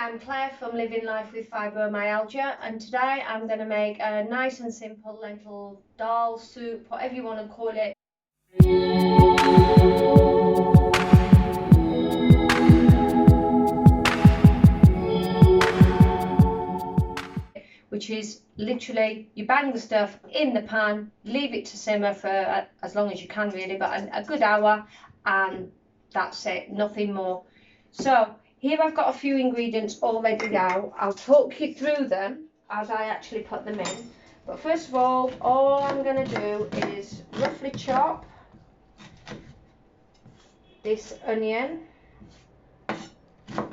I'm Claire from Living Life with Fibromyalgia, and today I'm going to make a nice and simple lentil dal soup, whatever you want to call it. Which is literally, you bang the stuff in the pan, leave it to simmer for as long as you can really, but a good hour, and that's it, nothing more. So here I've got a few ingredients already out. I'll talk you through them as I actually put them in. But first of all I'm going to do is roughly chop this onion. Try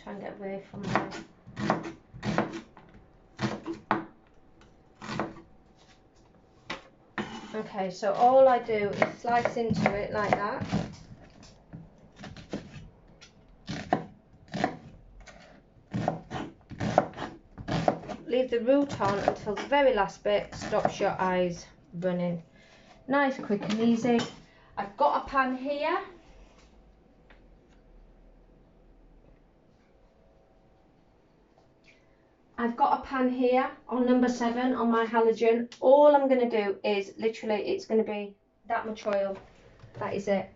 and get away from there. Okay, so all I do is slice into it like that. Leave the root on until the very last bit stops your eyes running. Nice, quick and easy. I've got a pan here. I've got a pan here on number 7 on my halogen. All I'm going to do is literally, it's going to be that much oil. That is it.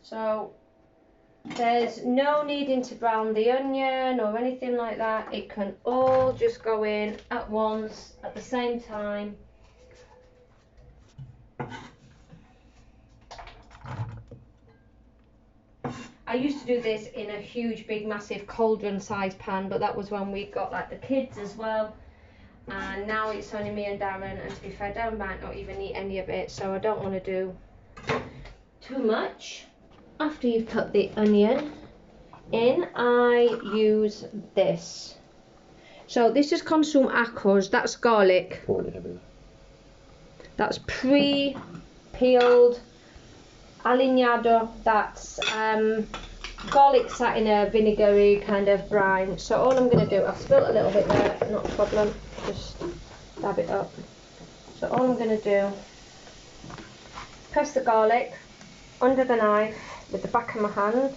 So there's no needing to brown the onion or anything like that. It can all just go in at once at the same time. I used to do this in a huge, big, massive cauldron sized pan, but that was when we got like the kids as well. And now it's only me and Darren, and to be fair, Darren might not even eat any of it, so I don't want to do too much. After you've put the onion in, I use this. So this is consume acros, that's garlic. That's pre-peeled. Aliñado, that's garlic sat in a vinegary kind of brine. So all I'm going to do, I've spilt a little bit there, not a problem, just dab it up. So all I'm going to do, press the garlic under the knife with the back of my hand,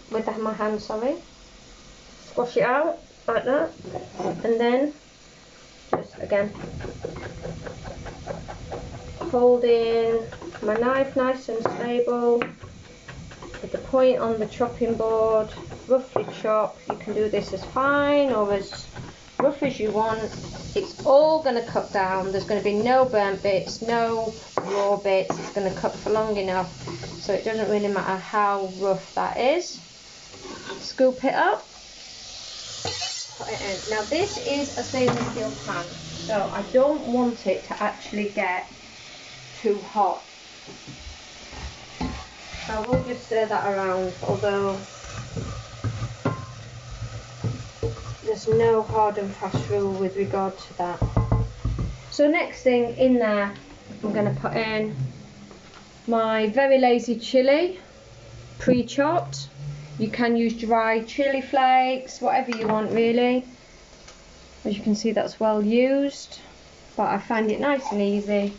squash it out like that, and then just again holding my knife nice and stable with the point on the chopping board, roughly chop. You can do this as fine or as rough as you want. It's all going to cut down. There's going to be no burnt bits, no raw bits. It's going to cut for long enough, so it doesn't really matter how rough that is. Scoop it up, put it in. Now this is a stainless steel pan, so I don't want it to actually get too hot. I will just stir that around, although there's no hard and fast rule with regard to that. So next thing in there, I'm going to put in my very lazy chilli, pre-chopped. You can use dry chili flakes, whatever you want really. As you can see, that's well used, but I find it nice and easy.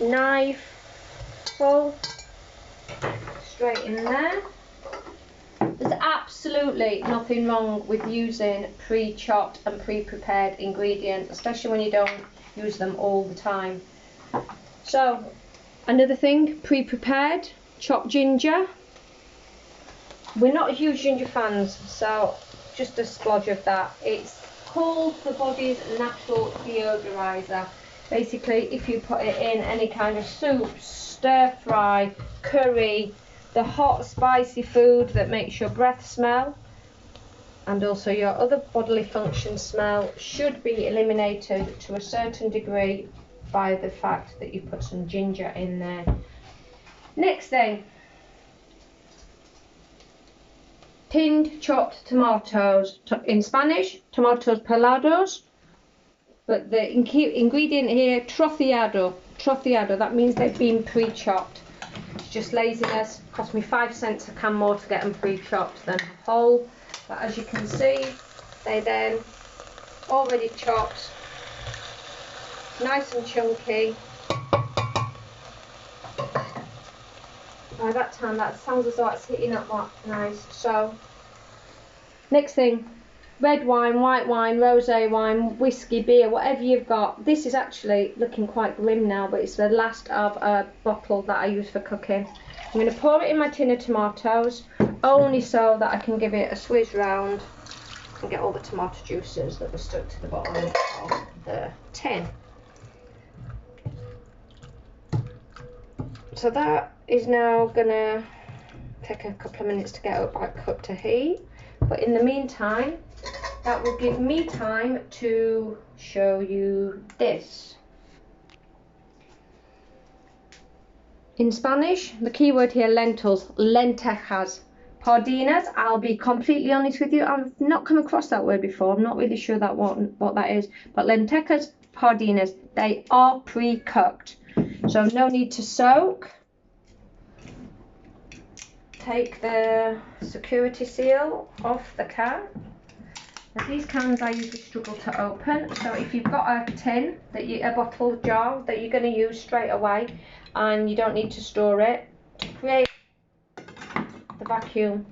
Knife full straight in there. There's absolutely nothing wrong with using pre-chopped and pre-prepared ingredients, especially when you don't use them all the time. So another thing, pre-prepared, chopped ginger. We're not huge ginger fans, so just a splodge of that. It's called the body's natural deodorizer. Basically, if you put it in any kind of soup, stir fry, curry, the hot spicy food that makes your breath smell and also your other bodily function smell should be eliminated to a certain degree by the fact that you put some ginger in there. Next thing, tinned chopped tomatoes, in Spanish, tomatos pelados. But the ingredient here, troceado, that means they've been pre-chopped. It's just laziness. It cost me 5 cents a can more to get them pre-chopped than whole. But as you can see, they then already chopped, nice and chunky. By that time, that sounds as though it's hitting up that nice. So, next thing, red wine, white wine, rosé wine, whiskey, beer, whatever you've got. This is actually looking quite grim now, but it's the last of a bottle that I use for cooking. I'm going to pour it in my tin of tomatoes, only so that I can give it a swizz round and get all the tomato juices that were stuck to the bottom of the tin. So that is now gonna take a couple of minutes to get back up to heat, but in the meantime that will give me time to show you this. In Spanish, the key word here, lentils, lentejas, pardinas. I'll be completely honest with you, I've not come across that word before. I'm not really sure that what that is, but lentejas, pardinas, they are pre-cooked. So no need to soak. Take the security seal off the can. Now these cans I usually struggle to open, so if you've got a tin, a bottle jar that you're going to use straight away and you don't need to store it, create the vacuum,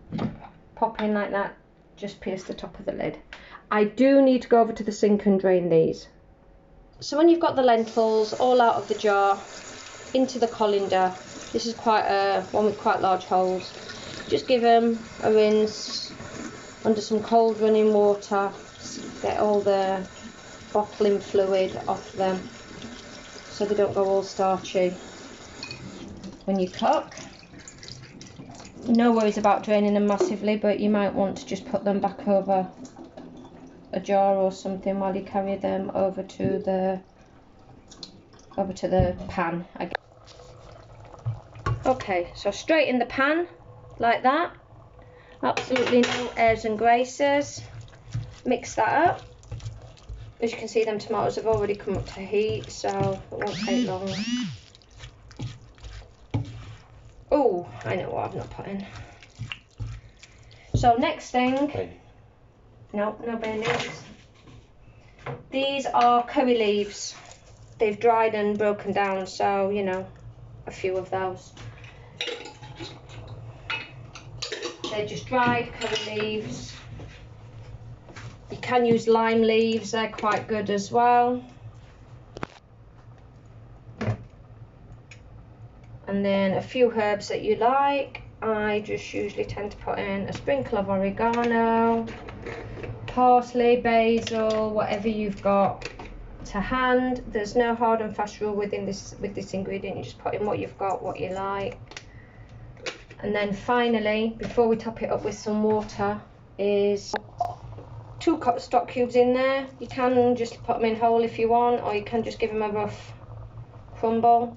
pop in like that, just pierce the top of the lid. I do need to go over to the sink and drain these. So when you've got the lentils all out of the jar, into the colander, this is quite one with quite large holes, just give them a rinse under some cold running water, get all the bottling fluid off them so they don't go all starchy when you cook. No worries about draining them massively, but you might want to just put them back over a jar or something while you carry them over to the pan again. Okay, so straight in the pan like that, absolutely no airs and graces. Mix that up. As you can see, them tomatoes have already come up to heat, so it won't take long. Oh, I know what I've not put in. So next thing, no bay leaves. These are curry leaves. They've dried and broken down, so you know, a few of those. They're just dried curry leaves. You can use lime leaves, they're quite good as well. And then a few herbs that you like. I just usually tend to put in a sprinkle of oregano, parsley, basil, whatever you've got to hand. There's no hard and fast rule with this ingredient. You just put in what you've got, what you like. And then finally, before we top it up with some water, is 2 stock cubes in there. You can just put them in whole if you want, or you can just give them a rough crumble.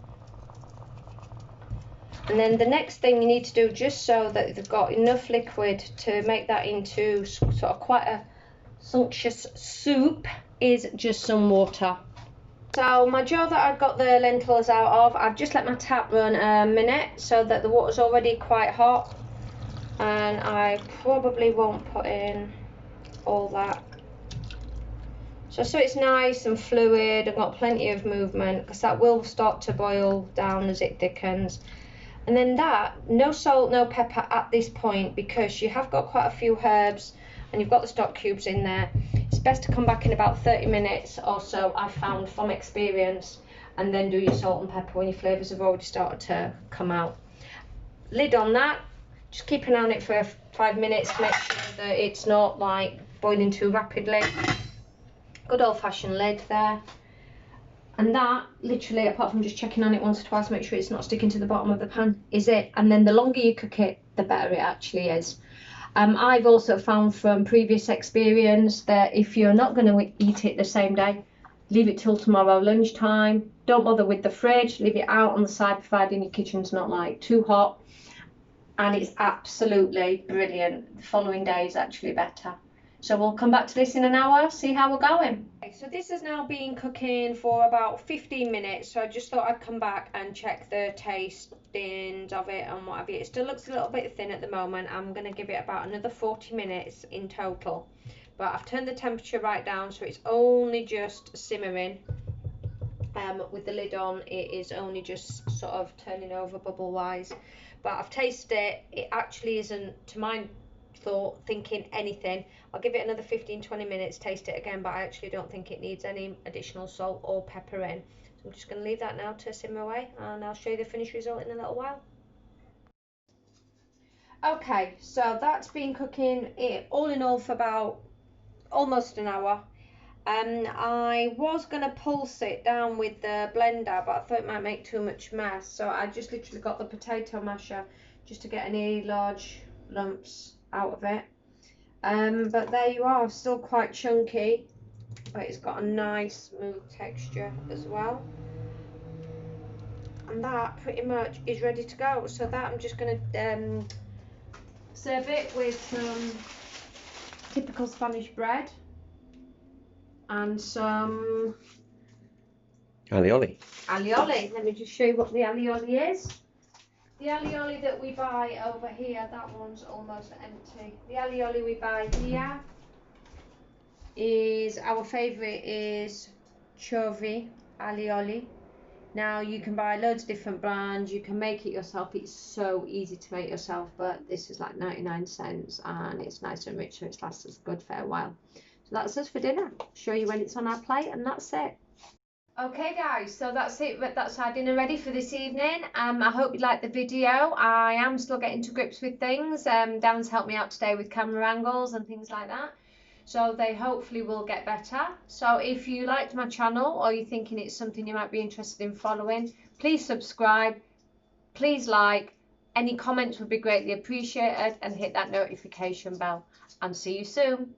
And then the next thing you need to do, just so that they've got enough liquid to make that into sort of quite a sumptuous soup, is just some water. So my jar that I've got the lentils out of, I've just let my tap run a minute so that the water's already quite hot, and I probably won't put in all that. So it's nice and fluid. I've got plenty of movement because that will start to boil down as it thickens. And then that, no salt, no pepper at this point, because you have got quite a few herbs and you've got the stock cubes in there. It's best to come back in about 30 minutes or so, I've found from experience, and then do your salt and pepper when your flavours have already started to come out. Lid on that, just keep an eye on it for 5 minutes to make sure that it's not like boiling too rapidly. Good old fashioned lid there. And that, literally, apart from just checking on it once or twice, make sure it's not sticking to the bottom of the pan, is it. And then the longer you cook it, the better it actually is. I've also found from previous experience that if you're not going to eat it the same day, leave it till tomorrow lunchtime. Don't bother with the fridge, leave it out on the side, providing your kitchen's not like too hot. And it's absolutely brilliant. The following day is actually better. So we'll come back to this in an hour, see how we're going. Okay, so this has now been cooking for about 15 minutes. So I just thought I'd come back and check the tastings of it and what have you. It still looks a little bit thin at the moment. I'm going to give it about another 40 minutes in total. But I've turned the temperature right down, so it's only just simmering. with the lid on. It is only just sort of turning over bubble wise, but I've tasted it. It actually isn't, to my thinking, anything. I'll give it another 15-20 minutes, taste it again, but I actually don't think it needs any additional salt or pepper in. So I'm just going to leave that now to simmer away, and I'll show you the finished result in a little while. Okay, so that's been cooking all in all for about almost an hour. I was going to pulse it down with the blender, but I thought it might make too much mess, so I just literally got the potato masher just to get any large lumps out of it. But there you are, still quite chunky, but it's got a nice smooth texture as well. And that pretty much is ready to go. So that I'm just going to serve it with some typical Spanish bread and some alioli. Alioli. Let me just show you what the alioli is. The alioli that we buy over here, that one's almost empty. The alioli we buy here is, our favourite is Chovi alioli. Now you can buy loads of different brands, you can make it yourself, it's so easy to make yourself, but this is like 99 cents and it's nice and rich, so it lasts us a good fair while. So that's us for dinner. Show you when it's on our plate, and that's it. Okay guys, so that's it. That's our dinner ready for this evening. I hope you liked the video. I am still getting to grips with things. Dan's helped me out today with camera angles and things like that, so they hopefully will get better. So if you liked my channel, or you're thinking it's something you might be interested in following, please subscribe, please like. Any comments would be greatly appreciated, and hit that notification bell, and see you soon.